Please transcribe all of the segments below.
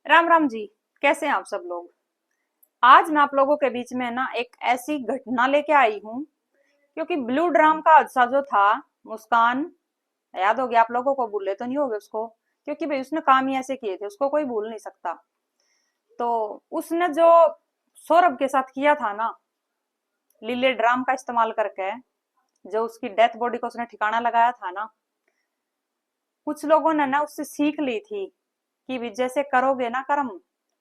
राम राम जी। कैसे हैं आप सब लोग। आज मैं आप लोगों के बीच में ना एक ऐसी घटना लेके आई हूँ, क्योंकि ब्लू ड्राम का हादसा जो था, मुस्कान याद हो गया आप लोगों को, भूले तो नहीं होगे उसको, क्योंकि भाई उसने काम ही ऐसे किए थे, उसको कोई भूल नहीं सकता। तो उसने जो सौरभ के साथ किया था ना, लीले ड्राम का इस्तेमाल करके, जो उसकी डेथ बॉडी को उसने ठिकाना लगाया था ना, कुछ लोगों ने ना उससे सीख ली थी कि भी जैसे करोगे ना कर्म,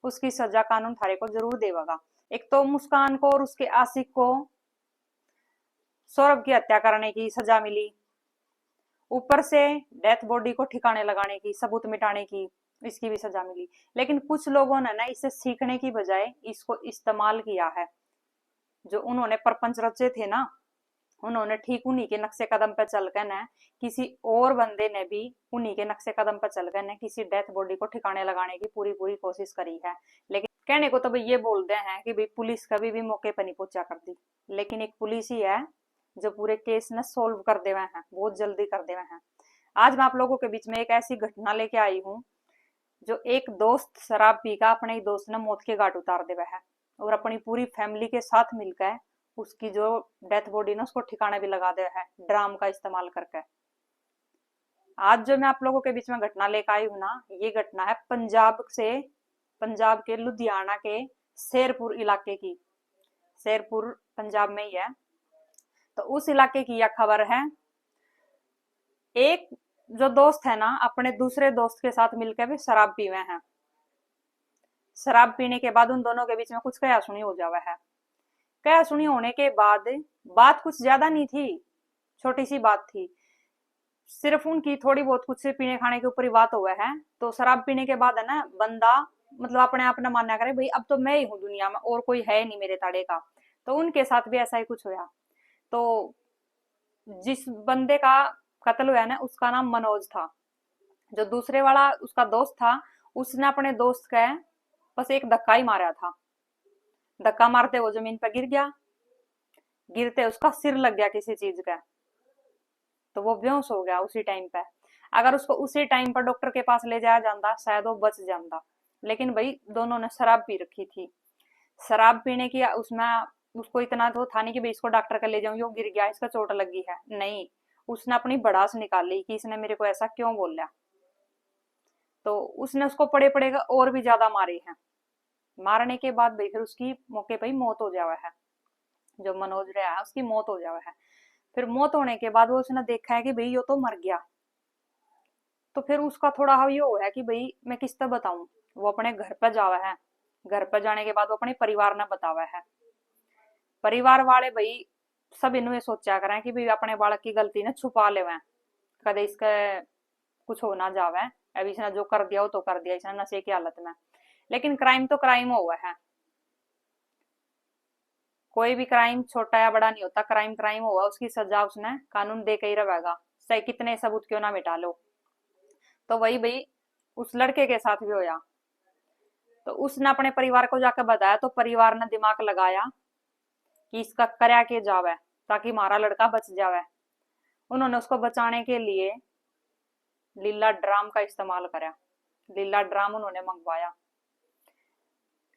उसकी सजा कानून थारे को जरूर देगा। एक तो मुस्कान को और उसके आशिक को सौरभ की हत्या करने की सजा मिली, ऊपर से डेथ बॉडी को ठिकाने लगाने की, सबूत मिटाने की, इसकी भी सजा मिली। लेकिन कुछ लोगों ने ना इसे सीखने की बजाय इसको इस्तेमाल किया है। जो उन्होंने प्रपंच रचे थे ना, उन्होंने ठीक उन्हीं के नक्शे कदम पर चलकर न, किसी और बंदे ने भी उन्हीं के नक्शे कदम पर चलकर न किसी डेथ बॉडी को ठिकाने लगाने की पूरी पूरी कोशिश करी है। लेकिन कहने को तो भाई ये बोलते हैं कि भाई पुलिस कभी भी मौके पर नहीं पहुंचा करती, लेकिन एक पुलिस ही है जो पूरे केस न सोल्व कर दे हुए हैं, बहुत जल्दी कर दे हुए हैं। आज मैं आप लोगों के बीच में एक ऐसी घटना लेके आई हूँ, जो एक दोस्त शराब पी का अपने ही दोस्त ने मौत के घाट उतार दे हुआ है, और अपनी पूरी फैमिली के साथ मिलकर उसकी जो डेथ बॉडी ना उसको ठिकाने भी लगा दिया है ड्राम का इस्तेमाल करके। आज जो मैं आप लोगों के बीच में घटना लेकर आई हूँ ना, ये घटना है पंजाब के लुधियाना के शेरपुर इलाके की। शेरपुर पंजाब में ही है। तो उस इलाके की यह खबर है। एक जो दोस्त है ना, अपने दूसरे दोस्त के साथ मिलकर भी शराब पी हुए हैं। शराब पीने के बाद उन दोनों के बीच में कुछ कया सुनी हो जावा है। कया सुनी होने के बाद बात कुछ ज्यादा नहीं थी, छोटी सी बात थी, सिर्फ उनकी थोड़ी बहुत कुछ से पीने खाने के ऊपर ही बात हुआ है। तो शराब पीने के बाद है ना, बंदा मतलब अपने आप ने मानना करे भाई अब तो मैं ही हूँ दुनिया में, और कोई है नहीं मेरे ताड़े का। तो उनके साथ भी ऐसा ही कुछ हुआ। तो जिस बंदे का कत्ल हुआ ना, उसका नाम मनोज था। जो दूसरे वाला उसका दोस्त था, उसने अपने दोस्त का बस एक धक्का ही मारा था। धक्का मारते वो जमीन पर गिर गया। गिरते उसका सिर लग गया किसी चीज का, तो वो बेहोश हो गया उसी टाइम पे। अगर उसको उसी टाइम पर डॉक्टर के पास ले जाया जाता, शायद वो बच जाता। लेकिन भाई दोनों ने शराब पी रखी थी। शराब पीने की उसमें उसको इतना तो था नहीं कि भाई इसको डॉक्टर का ले जाऊं, यो गिर गया इसका चोट लगी है, नहीं। उसने अपनी भड़ास निकाली कि इसने मेरे को ऐसा क्यों बोला। तो उसने उसको पड़े पड़ेगा और भी ज्यादा मारे हैं। मारने के बाद भाई फिर उसकी मौके पर ही मौत हो जावा है। जो मनोज रहा है उसकी मौत हो जावा है। फिर मौत होने के बाद वो उसने देखा है कि भाई यो तो मर गया। तो फिर उसका थोड़ा ये हो है कि भाई मैं किस तरह बताऊं। वो अपने घर पर जावा है। घर पर जाने के बाद वो अपने परिवार ने बतावा है। परिवार वाले भाई सब इन्हें सोचा करें कि भाई अपने बालक की गलती ने छुपा ले, कदे इसका कुछ हो ना जावे। अभी इसने जो कर दिया वो तो कर दिया, इसने नशे की हालत में। लेकिन क्राइम तो क्राइम हुआ है। कोई भी क्राइम छोटा या बड़ा नहीं होता, क्राइम क्राइम हुआ, उसकी सजा उसने कानून दे के ही रहेगा, चाहे कितने सबूत क्यों ना मिटा लो। तो वही भाई उस लड़के के साथ भी होया। तो उसने अपने परिवार को जाकर बताया, तो परिवार ने दिमाग लगाया कि इसका करया के जावे, ताकि हमारा लड़का बच जावे। उन्होंने उसको बचाने के लिए लीला ड्राम का इस्तेमाल करा। लीला ड्राम उन्होंने मंगवाया।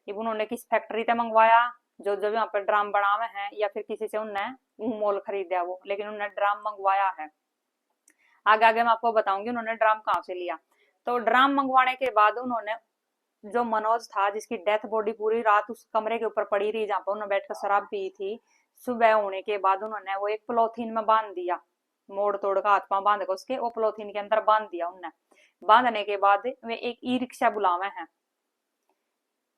ये उन्होंने किस फैक्ट्री से मंगवाया, जो जब यहाँ पे ड्राम बनावे हैं, या फिर किसी से उनने मोल खरीदा वो, लेकिन उन्होंने ड्राम मंगवाया है। आगे आगे मैं आपको बताऊंगी उन्होंने ड्राम कहाँ से लिया। तो ड्राम मंगवाने के बाद उन्होंने, जो मनोज था जिसकी डेथ बॉडी पूरी रात उस कमरे के ऊपर पड़ी रही जहाँ पर उन्होंने बैठकर शराब पी थी, सुबह होने के बाद उन्होंने वो एक पॉलिथीन में बांध दिया। मोड़ तोड़ का हाथ पांव बांध कर उसके वो पॉलिथीन के अंदर बांध दिया उन्होंने। बांधने के बाद वे एक ई रिक्शा बुलावे हैं।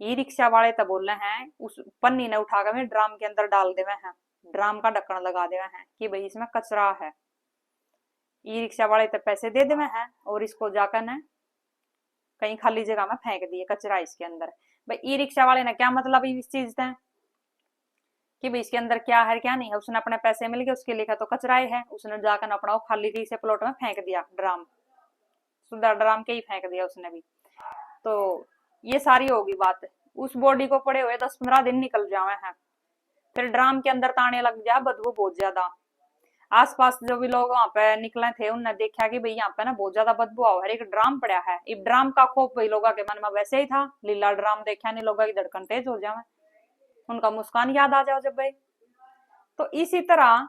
ई रिक्शा वाले तो बोल रहे हैं उस पन्नी ने उठाकर ड्राम के अंदर डाल देवे हैं। ड्राम का ढक्कन लगा देवे हैं कि भाई इसमें कचरा है। ई रिक्शा वाले तो पैसे दे देवे हैं और इसको जाकर न कहीं खाली जगह में फेंक दिए कचरा इसके अंदर। भाई ई रिक्शा वाले ने क्या मतलब इस चीज से कि भाई इसके अंदर क्या है क्या नहीं है। उसने अपने पैसे मिल गए, उसके लिखा तो कचरा ही है, उसने जाकर अपना खाली से प्लॉट में फेंक दिया ड्राम। सुधा ड्राम के ही फेंक दिया उसने भी। तो ये सारी होगी बात। उस बॉडी को पड़े हुए 10-15 दिन निकल जावे हैं। फिर ड्राम के अंदर ताने लग जा बदबू बहुत ज्यादा। आसपास जो भी लोग वहां पे निकले थे उनने देखा कि भाई यहाँ पे ना बहुत ज्यादा बदबू आ रही, एक ड्राम पड़ा है। इस ड्राम का खौफ भाई लोगों के मन में वैसे ही था, लीला ड्राम देखा नहीं लोगों की धड़कन तेज हो जाए, उनका मुस्कान याद आ जाओ जब भाई। तो इसी तरह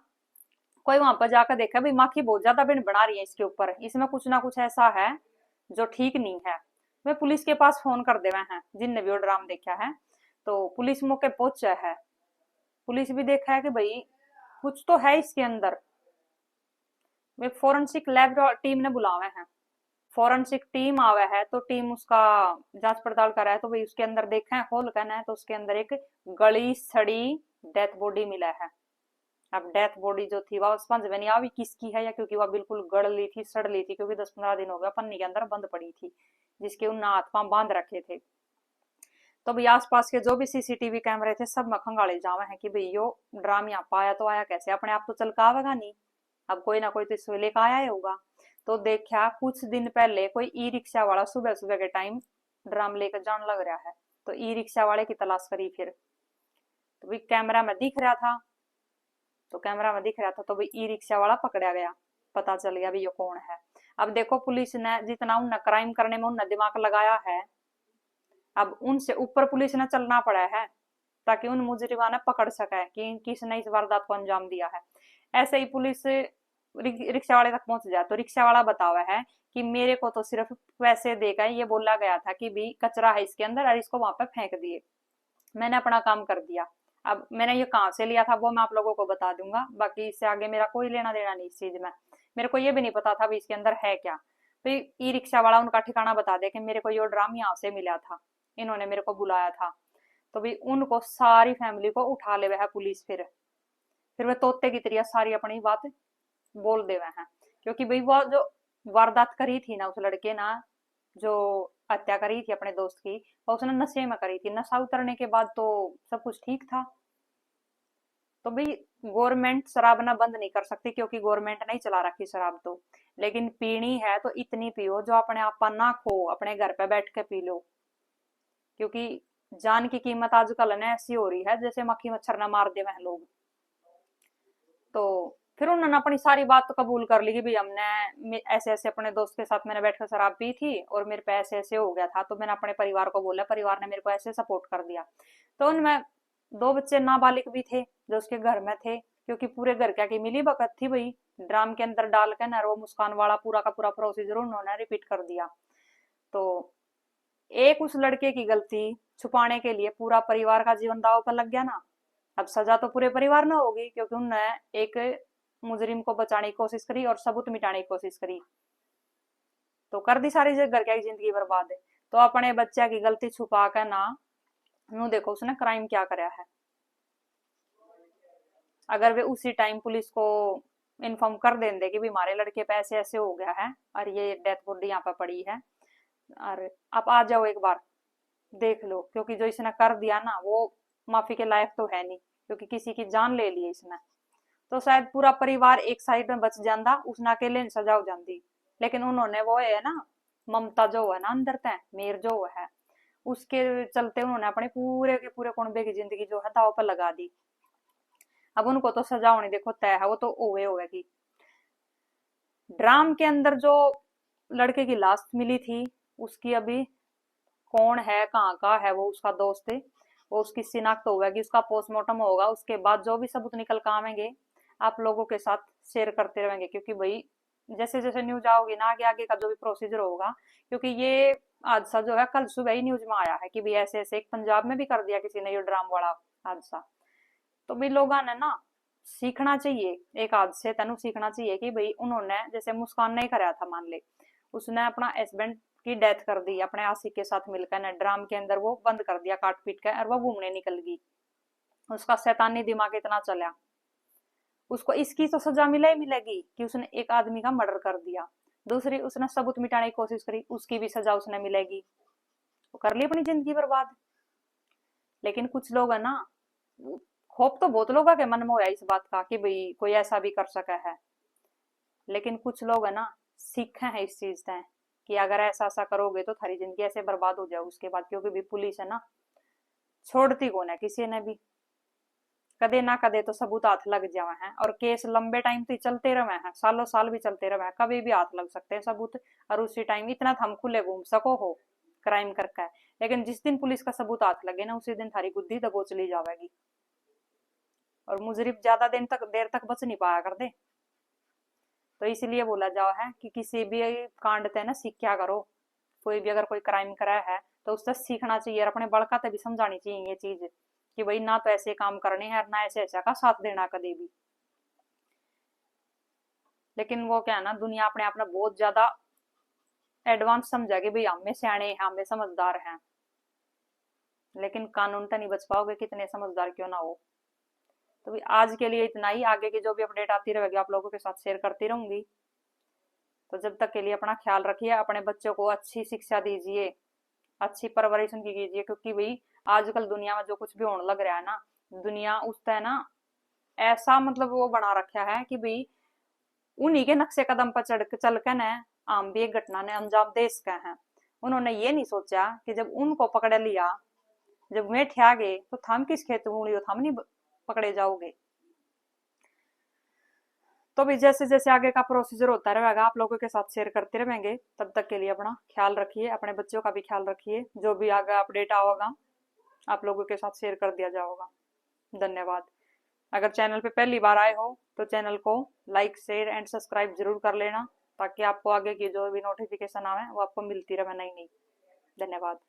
कोई वहां पर जाकर देखा भाई माखी बहुत ज्यादा बिन बना रही है इसके ऊपर, इसमें कुछ ना कुछ ऐसा है जो ठीक नहीं है। वे पुलिस के पास फोन कर देवे हैं जिनने भी वो ड्राम देखा है। तो पुलिस मौके पहुंचा है, पुलिस भी देखा है कि भाई कुछ तो है इसके अंदर। वे फोरेंसिक लैब टीम ने बुलावे हैं, फोरेंसिक टीम आवे है तो टीम उसका जांच पड़ताल करा है। तो भाई उसके अंदर देखा है, खोल कर है तो उसके अंदर एक गली सड़ी डेथ बॉडी मिला है। अब डेथ बॉडी जो थी वह समझ में नहीं आई किसकी है, या क्योंकि वह बिल्कुल गड़ ली थी, सड़ ली थी, क्योंकि 10-15 दिन हो गया पन्नी के अंदर बंद पड़ी थी, जिसके उन हाथ पांव बांध रखे थे। तो भाई आसपास के जो भी सीसीटीवी कैमरे थे सब में खंगाले जावे हैं कि भाई यो ड्राम यहाँ पाया तो आया कैसे, अपने आप तो चल का आवेगा नहीं, अब कोई ना कोई तो इसको लेकर आया ही होगा। तो देखा कुछ दिन पहले कोई ई रिक्शा वाला सुबह सुबह के टाइम ड्राम लेकर जान लग रहा है, तो ई रिक्शा वाले की तलाश करी फिर। तो भाई कैमरा में दिख रहा था, तो कैमरा में दिख रहा था तो भाई ई रिक्शा वाला पकड़ा गया, पता चल गया भाई ये कौन है। अब देखो पुलिस ने जितना उनने क्राइम करने में उनने दिमाग लगाया है, अब उनसे ऊपर पुलिस ने चलना पड़ा है ताकि उन मुजरिमा ने पकड़ सके कि किसने इस वारदात को अंजाम दिया है। ऐसे ही पुलिस रिक्शा वाले तक पहुंच जाए तो रिक्शा वाला बतावा है कि मेरे को तो सिर्फ पैसे देकर ये बोला गया था कि भी कचरा है इसके अंदर और इसको वहां पर फेंक दिए, मैंने अपना काम कर दिया। अब मैंने ये कहाँ से लिया था वो मैं आप लोगों को बता दूंगा, बाकी इससे आगे मेरा कोई लेना देना नहीं इस चीज में। मेरे को ये भी नहीं पता था भी इसके अंदर है क्या। तो ई रिक्शा वाला उनका ठिकाना बता दे कि मेरे को ये ड्राम यहाँ से मिला था, इन्होंने मेरे को बुलाया था। तो भाई उनको सारी फैमिली को उठा ले है पुलिस, फिर वे तोते की तरह सारी अपनी बात बोल दे हैं। क्योंकि भाई वो जो वारदात करी थी ना उस लड़के ना, जो हत्या करी थी अपने दोस्त की, वो उसने नशे में करी थी, नशा उतरने के बाद तो सब कुछ ठीक था। तो भाई गवर्नमेंट शराब ना बंद नहीं कर सकती क्योंकि गवर्नमेंट नहीं चला रखी शराब तो, लेकिन पीनी है तो इतनी पियो जो अपने आप पर ना खो, अपने घर पे बैठ के पी लो। क्योंकि जान की कीमत आजकल ना ऐसी हो रही है जैसे मक्खी मच्छर ना मार दे वह लोग। तो फिर उन्होंने अपनी सारी बात तो कबूल कर ली कि भाई हमने ऐसे ऐसे अपने दोस्त के साथ मैंने बैठकर शराब पी थी और मेरे पे ऐसे ऐसे हो गया था, तो मैंने अपने परिवार को बोला, परिवार ने मेरे को ऐसे सपोर्ट कर दिया। तो उनमें 2 बच्चे नाबालिग भी थे जो उसके घर में थे, क्योंकि पूरे घर क्या की मिली भगत थी भाई, ड्राम के अंदर डाल के ना वो मुस्कान वाला पूरा का पूरा प्रोसीजर उन्होंने रिपीट कर दिया। तो एक उस लड़के की गलती छुपाने के लिए पूरा परिवार का जीवन दांव पर लग गया ना। अब सजा तो पूरे परिवार में होगी क्योंकि उन्होंने एक मुजरिम को बचाने की कोशिश करी और सबूत मिटाने की कोशिश करी, तो कर दी सारी घर की जिंदगी बर्बाद है। तो अपने बच्चे की गलती छुपा कर ना, नू देखो उसने क्राइम क्या कराया है। अगर वे उसी टाइम पुलिस को इन्फॉर्म कर देंगे कि भी हमारे लड़के पे ऐसे ऐसे हो गया है और ये डेथ बॉडी यहाँ पे पड़ी है और आप आ जाओ एक बार देख लो, क्योंकि जो इसने कर दिया ना वो माफी के लायक तो है नहीं, क्योंकि किसी की जान ले ली इसने। तो शायद पूरा परिवार एक साइड में बच जाता, उसने अकेले सजा हो जाती। लेकिन उन्होंने वो है ना, ममता जो है ना अंदर तय मेर जो है, उसके चलते उन्होंने अपने पूरे के पूरे कुनबे की जिंदगी जो है दाव पर लगा दी। अब उनको तो सजा होनी देखो तय है, वो तो ओवे होगी। ड्राम के अंदर जो लड़के की लाश मिली थी उसकी अभी कौन है कहाँ का है वो उसका दोस्त है, वो उसकी शिनाख्त होगी, उसका पोस्टमार्टम होगा, उसके बाद जो भी सबूत निकल कर आवेंगे आप लोगों के साथ शेयर करते रहेंगे। क्योंकि भाई जैसे जैसे न्यूज आओगी ना आगे आगे का जो भी प्रोसीजर होगा, क्योंकि ये हादसा जो है कल सुबह ही न्यूज में आया है कि भाई ऐसे ऐसे एक पंजाब में भी कर दिया किसी ने ये ड्राम वाला हादसा। तो भाई लोगों ने ना सीखना चाहिए, एक हादसे तेन सीखना चाहिए कि भाई उन्होंने जैसे मुस्कान नहीं कराया था, मान ले उसने अपना हस्बैंड की डेथ कर दी अपने आशिक के साथ मिलकर ने, ड्राम के अंदर वो बंद कर दिया काट पीट कर और वो घूमने निकल गई, उसका शैतानी दिमाग इतना चला, उसको इसकी तो सजा मिले ही मिलेगी कि उसने एक आदमी का मर्डर कर दिया। दूसरी उसने सबूत मिटाने की कोशिश करी, उसकी भी सजा उसने मिलेगी, वो कर ली अपनी जिंदगी बर्बाद। लेकिन कुछ लोग है ना, खौफ तो बहुत लोगों के मन में होया इस बात का कि भाई कोई ऐसा भी कर सका है, लेकिन कुछ लोग है ना सीखे हैं इस चीज से कि अगर ऐसा ऐसा करोगे तो थारी जिंदगी ऐसे बर्बाद हो जाए उसके बाद। क्योंकि भी पुलिस है ना छोड़ती कौन है किसी ने भी, कदे ना कदे तो सबूत हाथ लग जावे हैं, और केस लंबे टाइम तक चलते रहे हैं, सालों साल भी चलते रहे हैं, कभी भी हाथ लग सकते हैं सबूत। और उसी टाइम इतना थम खुले घूम सको हो क्राइम करके, लेकिन जिस दिन पुलिस का सबूत हाथ लगे ना, उसी दिन थारी गुद्दी दबोच ली जाएगी, और मुजरिम ज्यादा देर तक बच नहीं पाया कर दे। तो इसीलिए बोला जाओ है कि किसी भी कांड ते ना सीखा करो, कोई भी अगर कोई क्राइम करा है तो उससे सीखना चाहिए, और अपने बड़का ते भी समझानी चाहिए ये चीज कि भाई ना तो ऐसे काम करने हैं, ना ऐसे ऐसा का साथ देना कभी भी। लेकिन वो क्या है ना, दुनिया अपने आप में बहुत ज्यादा एडवांस समझा कि भाई हमें सियाणे हैं, हमें समझदार हैं, लेकिन कानून तो नहीं बच पाओगे कितने समझदार क्यों ना हो। तो भी आज के लिए इतना ही, आगे की जो भी अपडेट आती रहेगी आप लोगों के साथ शेयर करती रहूंगी। तो जब तक के लिए अपना ख्याल रखिए, अपने बच्चों को अच्छी शिक्षा दीजिए, अच्छी परवरिश उनकी कीजिए, क्योंकि भाई आजकल दुनिया में जो कुछ भी होने लग रहा है ना, दुनिया उसका है ना ऐसा मतलब वो बना रखा है कि भाई उन्हीं के नक्शे कदम पर चढ़ चल कर न आम भी एक घटना ने अंजाम दे सके हैं। उन्होंने ये नहीं सोचा कि जब उनको पकड़ लिया, जब वे ठा गए, तो थम किस खेत मूड़ी हो, थम नहीं पकड़े जाओगे। तो भी जैसे जैसे आगे का प्रोसीजर होता रहेगा आप लोगों के साथ शेयर करते रहेंगे। तब तक के लिए अपना ख्याल रखिए, अपने बच्चों का भी ख्याल रखिए, जो भी आगे अपडेट आओगा आप लोगों के साथ शेयर कर दिया जाएगा। धन्यवाद। अगर चैनल पे पहली बार आए हो तो चैनल को लाइक शेयर एंड सब्सक्राइब जरूर कर लेना, ताकि आपको आगे की जो भी नोटिफिकेशन आवे वो आपको मिलती रहे नई नई। धन्यवाद।